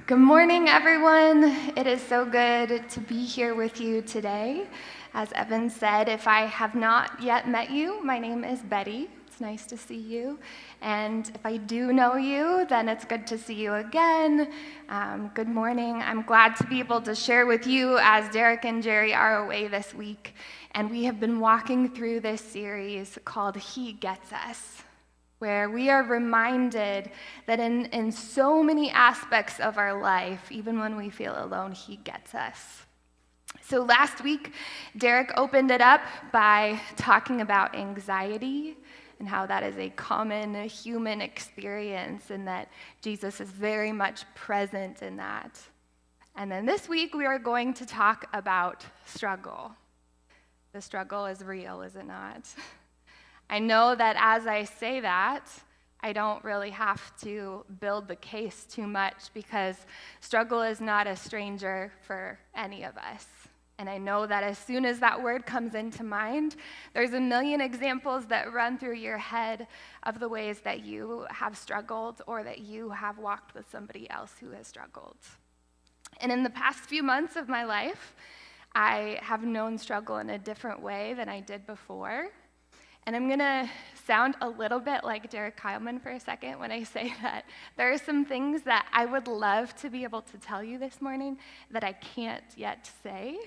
Good morning, everyone. It is so good to be here with you today. As Evan said, if I have not yet met you, my name is Betty. It's nice to see you. And if I do know you, then it's good to see you again. Good morning. I'm glad to be able to share with you as Derek and Jerry are away this week. And we have been walking through this series called He Gets Us, where we are reminded that in so many aspects of our life, even when we feel alone, He gets us. So last week, Derek opened it up by talking about anxiety and how that is a common human experience and that Jesus is very much present in that. And then this week, we are going to talk about struggle. The struggle is real, is it not? I know that as I say that, I don't really have to build the case too much because struggle is not a stranger for any of us. And I know that as soon as that word comes into mind, there's a million examples that run through your head of the ways that you have struggled or that you have walked with somebody else who has struggled. And in the past few months of my life, I have known struggle in a different way than I did before. And I'm going to sound a little bit like Derek Kyleman for a second when I say that there are some things that I would love to be able to tell you this morning that I can't yet say.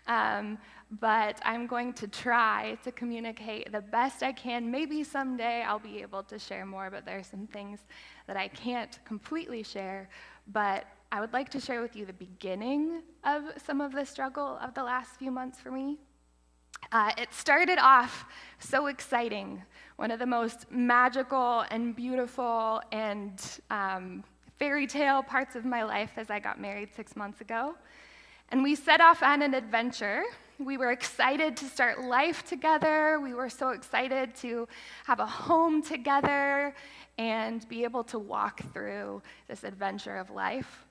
But I'm going to try to communicate the best I can. Maybe someday I'll be able to share more, but there are some things that I can't completely share. But I would like to share with you the beginning of some of the struggle of the last few months for me. It started off so exciting, one of the most magical and beautiful and fairy tale parts of my life as I got married 6 months ago. And we set off on an adventure. We were excited to start life together. We were so excited to have a home together and be able to walk through this adventure of life.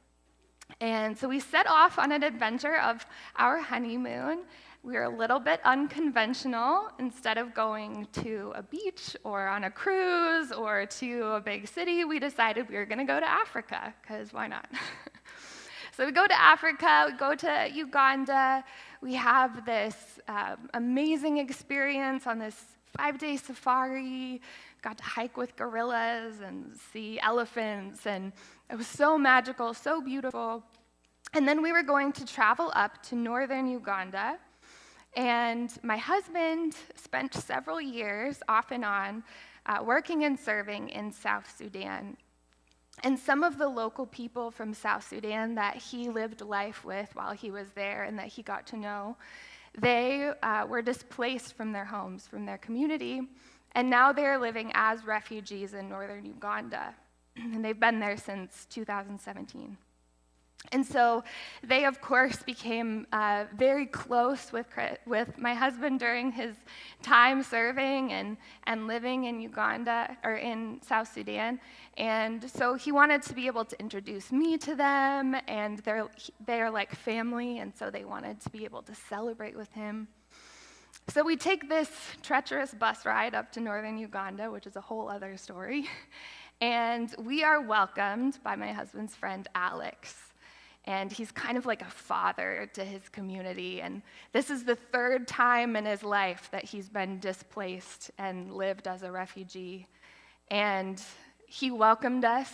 And so we set off on an adventure of our honeymoon. We were a little bit unconventional. Instead of going to a beach or on a cruise or to a big city, we decided we were going to go to Africa, because why not? So we go to Africa, we go to Uganda. We have this amazing experience on this 5-day safari. Got to hike with gorillas and see elephants, and it was so magical, so beautiful. And then we were going to travel up to northern Uganda. And my husband spent several years off and on working and serving in South Sudan. And some of the local people from South Sudan that he lived life with while he was there and that he got to know, they were displaced from their homes, from their community, and now they're living as refugees in northern Uganda. And they've been there since 2017. And so they, of course, became very close with my husband during his time serving and living in Uganda, or in South Sudan. And so he wanted to be able to introduce me to them, and they're like family, and so they wanted to be able to celebrate with him. So we take this treacherous bus ride up to northern Uganda, which is a whole other story, and we are welcomed by my husband's friend, Alex. And he's kind of like a father to his community. And this is the third time in his life that he's been displaced and lived as a refugee. And he welcomed us.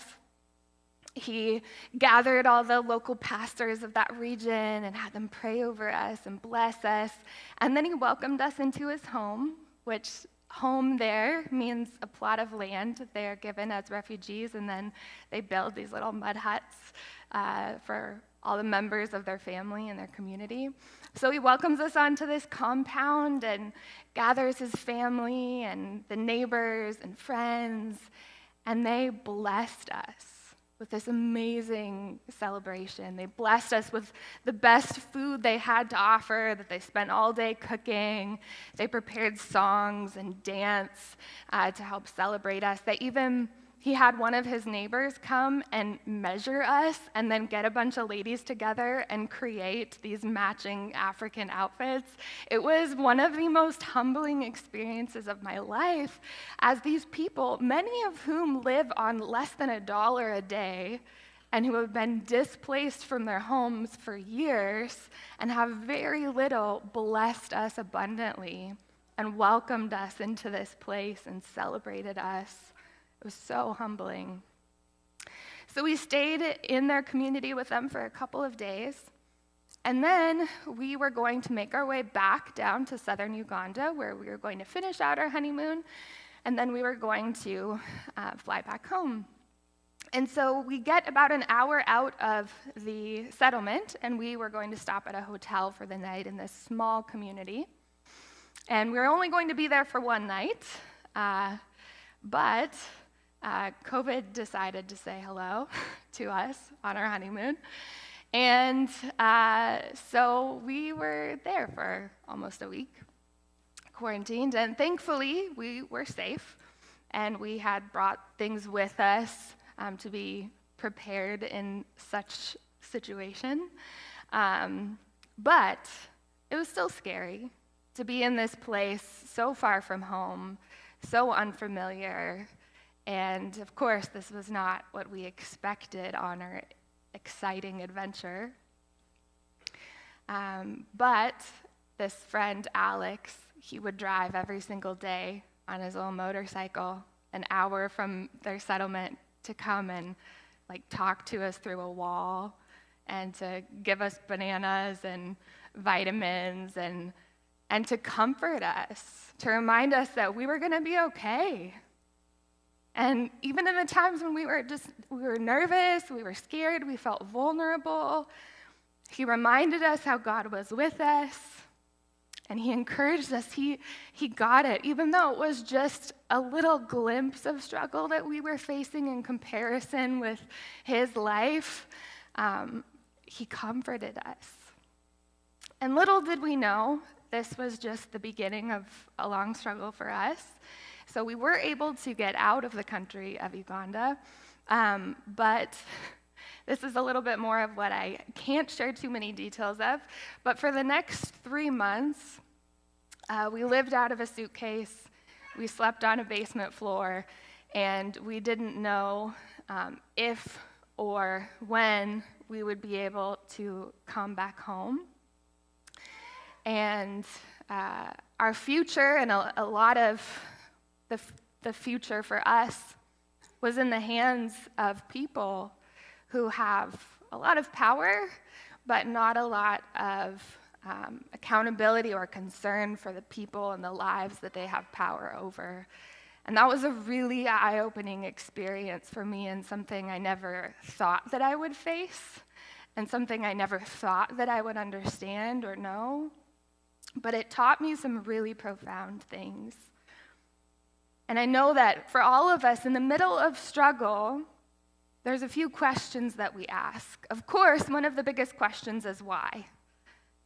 He gathered all the local pastors of that region and had them pray over us and bless us. And then he welcomed us into his home, which home there means a plot of land that they are given as refugees, and then they build these little mud huts for all the members of their family and their community. So he welcomes us onto this compound and gathers his family and the neighbors and friends, and they blessed us with this amazing celebration. They blessed us with the best food they had to offer, that they spent all day cooking. They prepared songs and dance to help celebrate us. He had one of his neighbors come and measure us and then get a bunch of ladies together and create these matching African outfits. It was one of the most humbling experiences of my life, as these people, many of whom live on less than $1 a day, and who have been displaced from their homes for years and have very little blessed us abundantly and welcomed us into this place and celebrated us. It was so humbling. So we stayed in their community with them for a couple of days, and then we were going to make our way back down to southern Uganda, where we were going to finish out our honeymoon, and then we were going to fly back home. And so we get about an hour out of the settlement, and we were going to stop at a hotel for the night in this small community. And we were only going to be there for one night, but COVID decided to say hello to us on our honeymoon. And so we were there for almost a week, quarantined, and thankfully we were safe, and we had brought things with us to be prepared in such situation. But it was still scary to be in this place so far from home, so unfamiliar, and of course this was not what we expected on our exciting adventure. But this friend, Alex, he would drive every single day on his little motorcycle an hour from their settlement to come and talk to us through a wall and to give us bananas and vitamins and to comfort us, to remind us that we were going to be okay. And even in the times when we were nervous, we were scared, we felt vulnerable, he reminded us how God was with us, and he encouraged us. He got it, even though it was just a little glimpse of struggle that we were facing in comparison with his life. He comforted us. And little did we know, this was just the beginning of a long struggle for us. So we were able to get out of the country of Uganda, but this is a little bit more of what I can't share too many details of. But for the next 3 months, we lived out of a suitcase, we slept on a basement floor, and we didn't know if or when we would be able to come back home. And our future, and a lot of the future for us, was in the hands of people who have a lot of power, but not a lot of accountability or concern for the people and the lives that they have power over. And that was a really eye-opening experience for me, and something I never thought that I would face, and something I never thought that I would understand or know. But it taught me some really profound things. And I know that for all of us in the middle of struggle, there's a few questions that we ask. Of course, one of the biggest questions is why,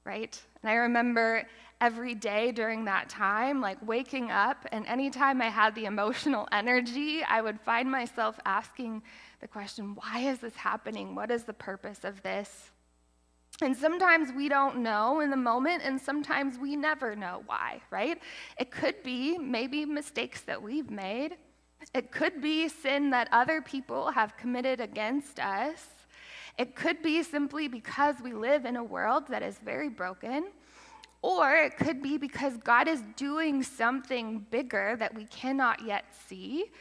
right? And I remember every day during that time, waking up, and anytime I had the emotional energy, I would find myself asking the question, why is this happening? What is the purpose of this? And sometimes we don't know in the moment, and sometimes we never know why, right? It could be maybe mistakes that we've made. It could be sin that other people have committed against us. It could be simply because we live in a world that is very broken. Or it could be because God is doing something bigger that we cannot yet see.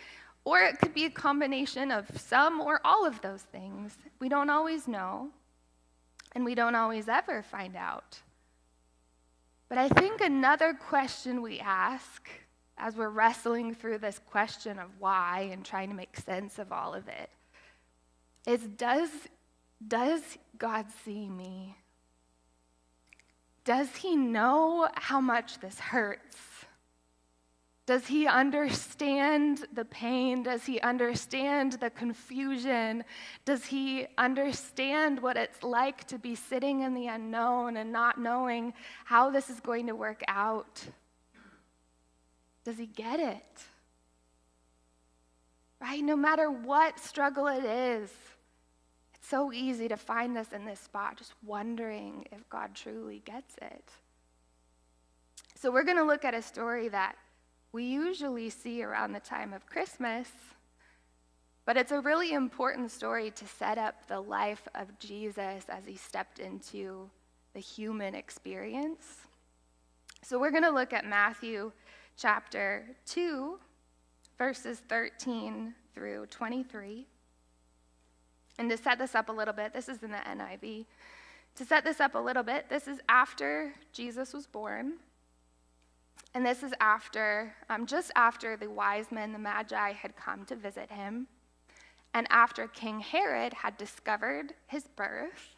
Or it could be a combination of some or all of those things. We don't always know. And we don't always ever find out. But I think another question we ask as we're wrestling through this question of why and trying to make sense of all of it is, does God see me? Does he know how much this hurts? Does he understand the pain? Does he understand the confusion? Does he understand what it's like to be sitting in the unknown and not knowing how this is going to work out? Does he get it? Right? No matter what struggle it is, it's so easy to find us in this spot just wondering if God truly gets it. So we're going to look at a story that we usually see around the time of Christmas, But it's a really important story to set up the life of Jesus as he stepped into the human experience. So we're going to look at Matthew chapter 2, verses 13 through 23. And to set this up a little bit, this is in the NIV. To set this up a little bit, this is after Jesus was born. And this is after, just after the wise men, the Magi, had come to visit him. And after King Herod had discovered his birth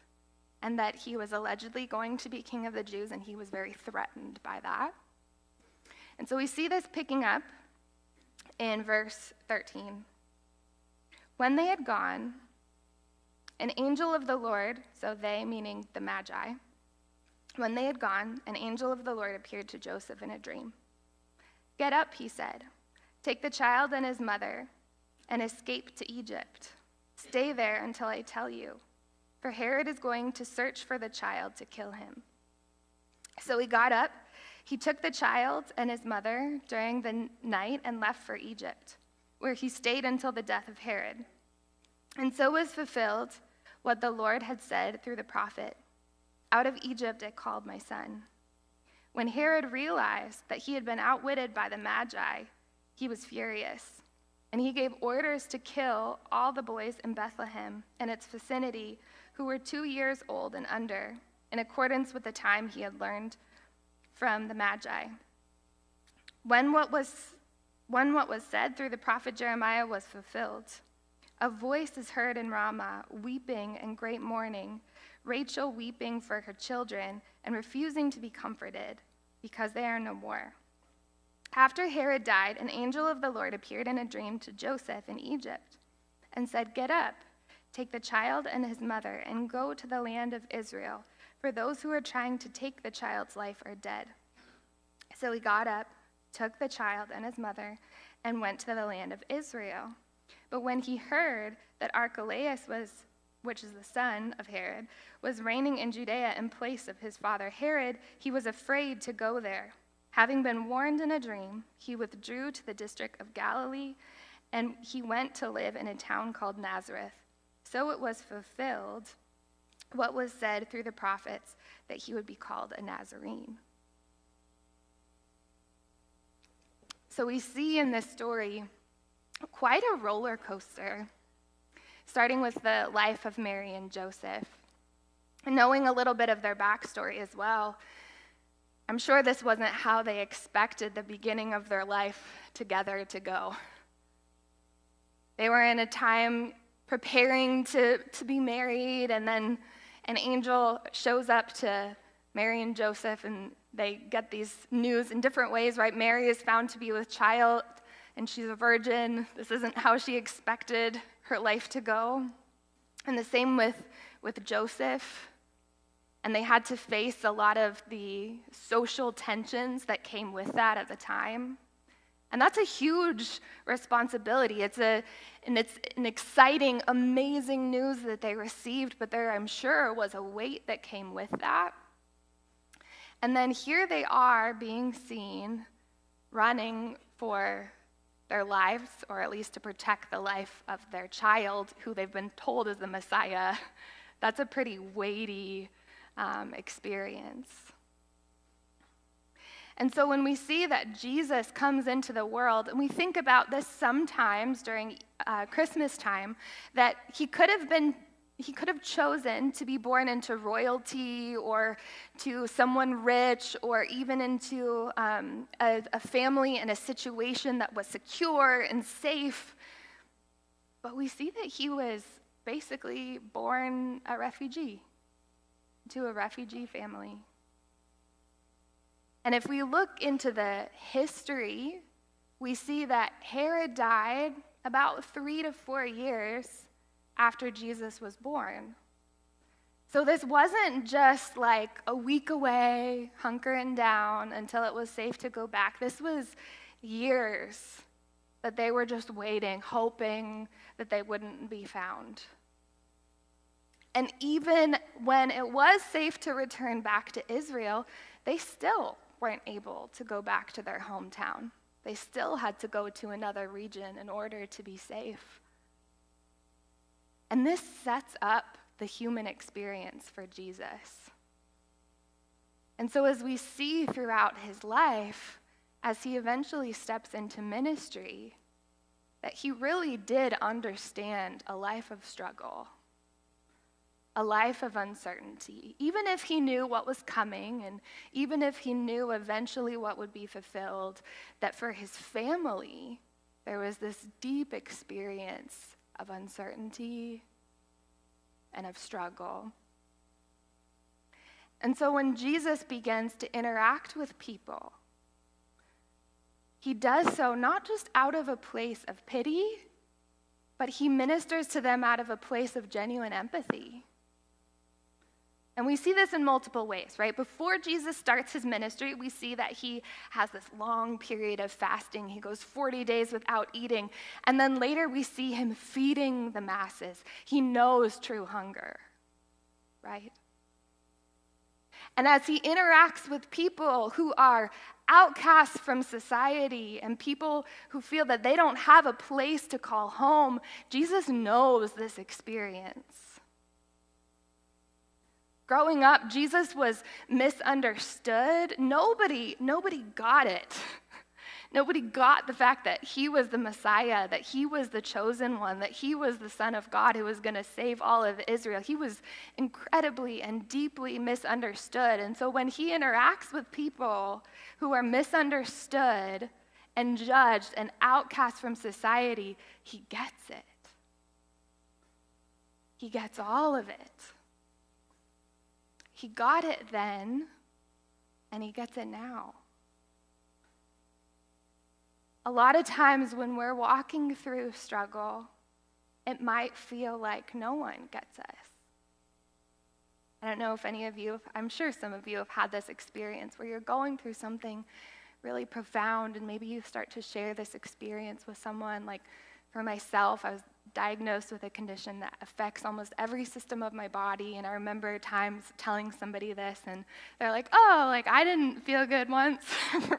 and that he was allegedly going to be king of the Jews, and he was very threatened by that. And so we see this picking up in verse 13. When they had gone, an angel of the Lord, so they meaning the Magi, when they had gone, an angel of the Lord appeared to Joseph in a dream. "Get up," he said, "take the child and his mother and escape to Egypt. Stay there until I tell you, for Herod is going to search for the child to kill him." So he got up, he took the child and his mother during the night and left for Egypt, where he stayed until the death of Herod. And so was fulfilled what the Lord had said through the prophet, "Out of Egypt I called my son." When Herod realized that he had been outwitted by the Magi, he was furious, and he gave orders to kill all the boys in Bethlehem and its vicinity who were 2 years old and under, in accordance with the time he had learned from the Magi. When what was said through the prophet Jeremiah was fulfilled, "A voice is heard in Ramah, weeping and great mourning, Rachel weeping for her children and refusing to be comforted, because they are no more." After Herod died, an angel of the Lord appeared in a dream to Joseph in Egypt and said, "Get up, take the child and his mother, and go to the land of Israel, for those who are trying to take the child's life are dead." So he got up, took the child and his mother, and went to the land of Israel. But when he heard that Archelaus which is the son of Herod, was reigning in Judea in place of his father Herod, he was afraid to go there. Having been warned in a dream, he withdrew to the district of Galilee, and he went to live in a town called Nazareth. So it was fulfilled what was said through the prophets, that he would be called a Nazarene. So we see in this story quite a roller coaster, starting with the life of Mary and Joseph. And knowing a little bit of their backstory as well, I'm sure this wasn't how they expected the beginning of their life together to go. They were in a time preparing to be married, and then an angel shows up to Mary and Joseph, and they get these news in different ways, right? Mary is found to be with child, and she's a virgin. This isn't how she expected her life to go. And the same with Joseph. And they had to face a lot of the social tensions that came with that at the time. And that's a huge responsibility. It's an exciting, amazing news that they received, but there, I'm sure, was a weight that came with that. And then here they are being seen running for their lives, or at least to protect the life of their child, who they've been told is the Messiah. That's a pretty weighty experience. And so when we see that Jesus comes into the world, and we think about this sometimes during Christmas time, that he could have chosen to be born into royalty, or to someone rich, or even into a family and a situation that was secure and safe. But we see that he was basically born a refugee, to a refugee family. And if we look into the history, we see that Herod died about 3 to 4 years after Jesus was born. So this wasn't just like a week away, hunkering down until it was safe to go back. This was years that they were just waiting, hoping that they wouldn't be found. And even when it was safe to return back to Israel, they still weren't able to go back to their hometown. They still had to go to another region in order to be safe. And this sets up the human experience for Jesus. And so as we see throughout his life, as he eventually steps into ministry, that he really did understand a life of struggle, a life of uncertainty. Even if he knew what was coming, and even if he knew eventually what would be fulfilled, that for his family, there was this deep experience of uncertainty and of struggle. And so when Jesus begins to interact with people, he does so not just out of a place of pity, but he ministers to them out of a place of genuine empathy. And we see this in multiple ways, right? Before Jesus starts his ministry, we see that he has this long period of fasting. He goes 40 days without eating. And then later we see him feeding the masses. He knows true hunger, right? And as he interacts with people who are outcasts from society and people who feel that they don't have a place to call home, Jesus knows this experience. Growing up, Jesus was misunderstood. Nobody got it. Nobody got the fact that he was the Messiah, that he was the chosen one, that he was the Son of God who was going to save all of Israel. He was incredibly and deeply misunderstood. And so when he interacts with people who are misunderstood and judged and outcast from society, he gets it. He gets all of it. He got it then, and he gets it now. A lot of times when we're walking through struggle, it might feel like no one gets us. I don't know if any of you, I'm sure some of you have had this experience where you're going through something really profound, and maybe you start to share this experience with someone. Like for myself, I was diagnosed with a condition that affects almost every system of my body, and I remember times telling somebody this, and they're like, oh, like I didn't feel good once,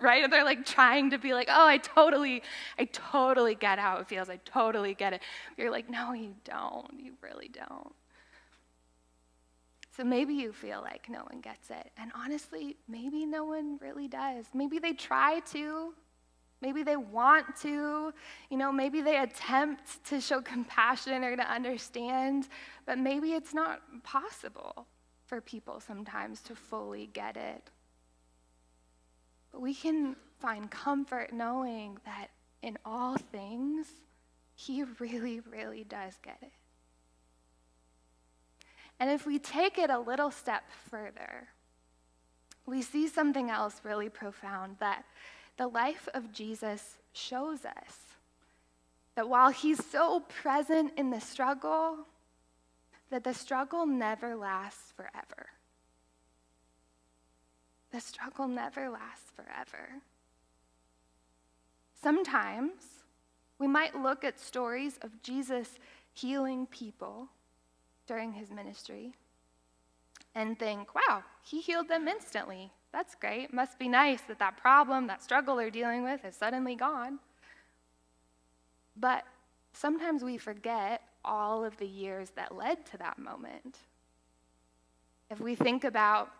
right? And they're like trying to be like, oh, I totally get how it feels, I totally get it. You're like, no, you don't, you really don't. So maybe you feel like no one gets it, and honestly, maybe no one really does. Maybe they try to, maybe they want to, maybe they attempt to show compassion or to understand, but maybe it's not possible for people sometimes to fully get it. But we can find comfort knowing that in all things, he really, really does get it. And if we take it a little step further, we see something else really profound, that the life of Jesus shows us that while he's so present in the struggle, that the struggle never lasts forever. The struggle never lasts forever. Sometimes we might look at stories of Jesus healing people during his ministry and think, wow, he healed them instantly. That's great. Must be nice that that problem, that struggle they're dealing with is suddenly gone. But sometimes we forget all of the years that led to that moment. If we think about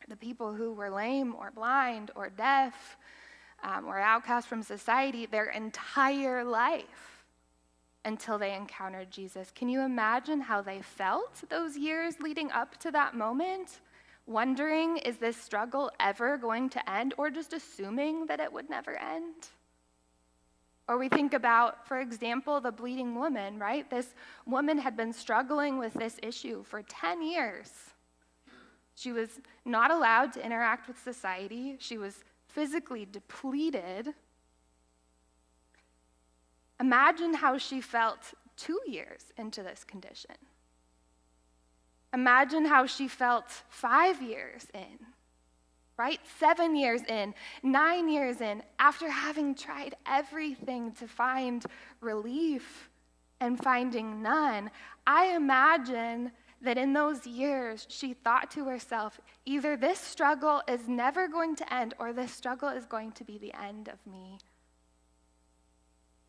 the people who were lame or blind or deaf or outcast from society, their entire life until they encountered Jesus. Can you imagine how they felt those years leading up to that moment? Wondering, is this struggle ever going to end, or just assuming that it would never end? Or we think about, for example, the bleeding woman, right? This woman had been struggling with this issue for 10 years. She was not allowed to interact with society. She was physically depleted. Imagine how she felt 2 years into this condition. Imagine how she felt 5 years in, right? 7 years in, 9 years in, after having tried everything to find relief and finding none. I imagine that in those years, she thought to herself, either this struggle is never going to end, or this struggle is going to be the end of me,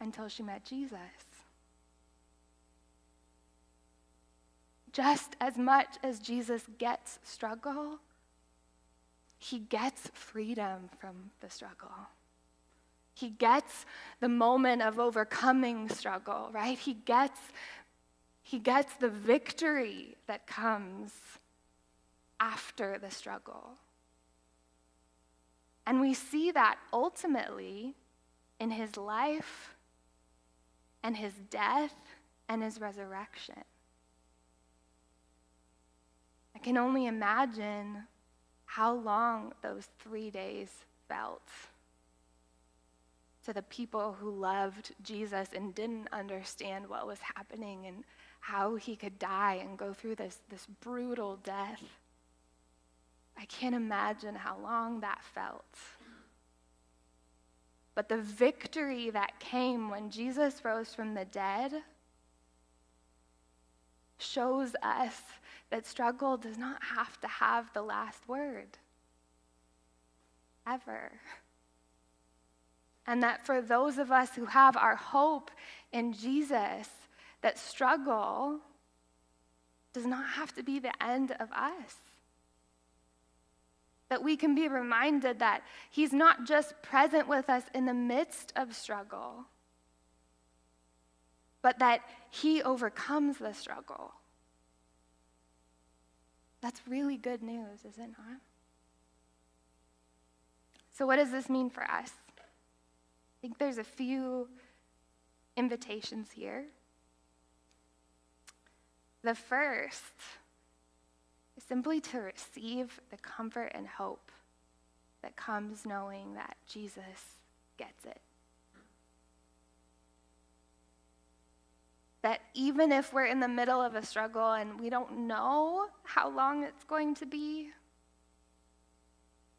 until she met Jesus. just as much as Jesus gets struggle, he gets freedom from the struggle. He gets the moment of overcoming struggle, right? He gets the victory that comes after the struggle. And we see that ultimately in his life and his death and his resurrection. I can only imagine how long those 3 days felt to the people who loved Jesus and didn't understand what was happening and how he could die and go through this brutal death. I can't imagine how long that felt. But the victory that came when Jesus rose from the dead shows us that struggle does not have to have the last word, ever. And that for those of us who have our hope in Jesus, that struggle does not have to be the end of us. That we can be reminded that he's not just present with us in the midst of struggle, but that he overcomes the struggle. That's really good news, is it not? So what does this mean for us? I think there's a few invitations here. The first is simply to receive the comfort and hope that comes knowing that Jesus gets it. That even if we're in the middle of a struggle and we don't know how long it's going to be,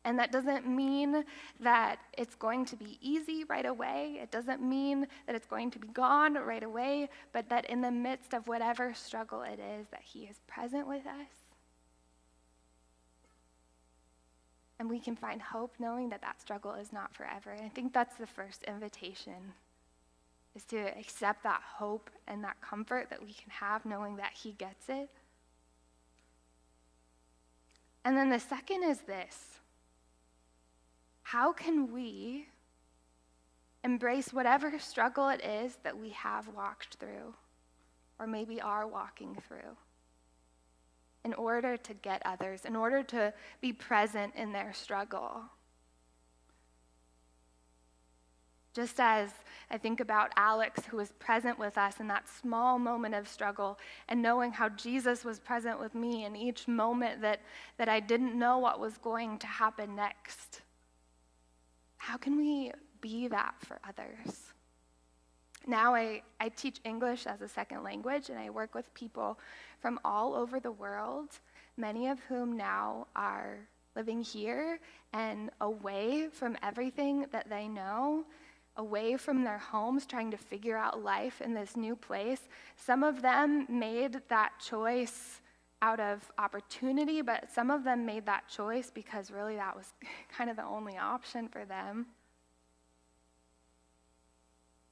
and that doesn't mean that it's going to be easy right away. It doesn't mean that it's going to be gone right away, but that in the midst of whatever struggle it is, that he is present with us. And we can find hope knowing that that struggle is not forever. And I think that's the first invitation, is to accept that hope and that comfort that we can have knowing that he gets it. And then the second is this. How can we embrace whatever struggle it is that we have walked through or maybe are walking through in order to get others, in order to be present in their struggle? Just as I think about Alex, who was present with us in that small moment of struggle, and knowing how Jesus was present with me in each moment that I didn't know what was going to happen next. How can we be that for others? Now I teach English as a second language, and I work with people from all over the world, many of whom now are living here and away from everything that they know, away from their homes, trying to figure out life in this new place. Some of them made that choice out of opportunity, but some of them made that choice because really that was kind of the only option for them.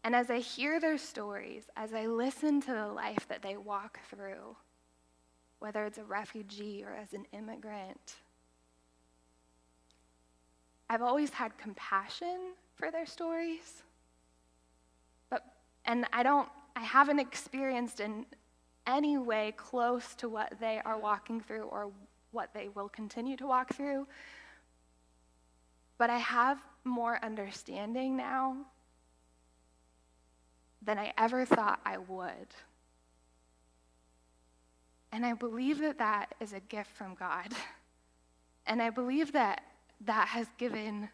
And as I hear their stories, as I listen to the life that they walk through, whether it's a refugee or as an immigrant, I've always had compassion for their stories. And I haven't experienced in any way close to what they are walking through or what they will continue to walk through. But I have more understanding now than I ever thought I would. And I believe that that is a gift from God. And I believe that that has given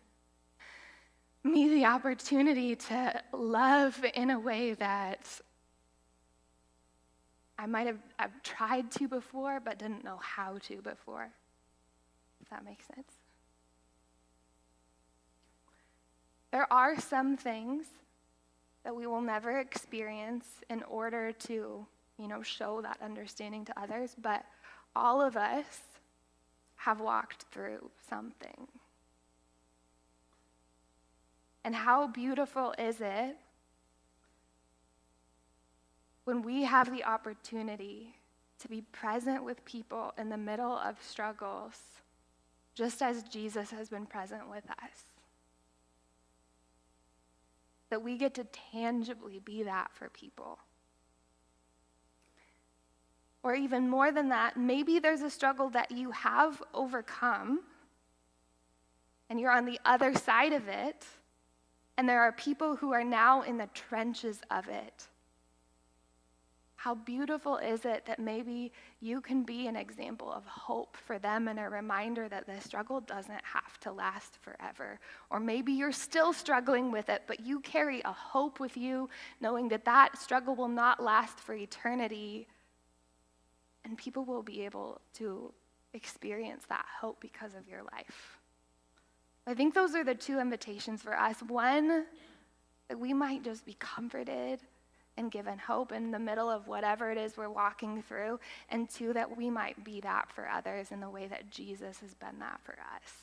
me the opportunity to love in a way that I might have I've tried to before, but didn't know how to before. If that makes sense. There are some things that we will never experience in order to, show that understanding to others, but all of us have walked through something. And how beautiful is it when we have the opportunity to be present with people in the middle of struggles, just as Jesus has been present with us. That we get to tangibly be that for people. Or even more than that, maybe there's a struggle that you have overcome, and you're on the other side of it, and there are people who are now in the trenches of it. How beautiful is it that maybe you can be an example of hope for them and a reminder that the struggle doesn't have to last forever. Or maybe you're still struggling with it, but you carry a hope with you, knowing that that struggle will not last for eternity, and people will be able to experience that hope because of your life. I think those are the two invitations for us. One, that we might just be comforted and given hope in the middle of whatever it is we're walking through. And two, that we might be that for others in the way that Jesus has been that for us.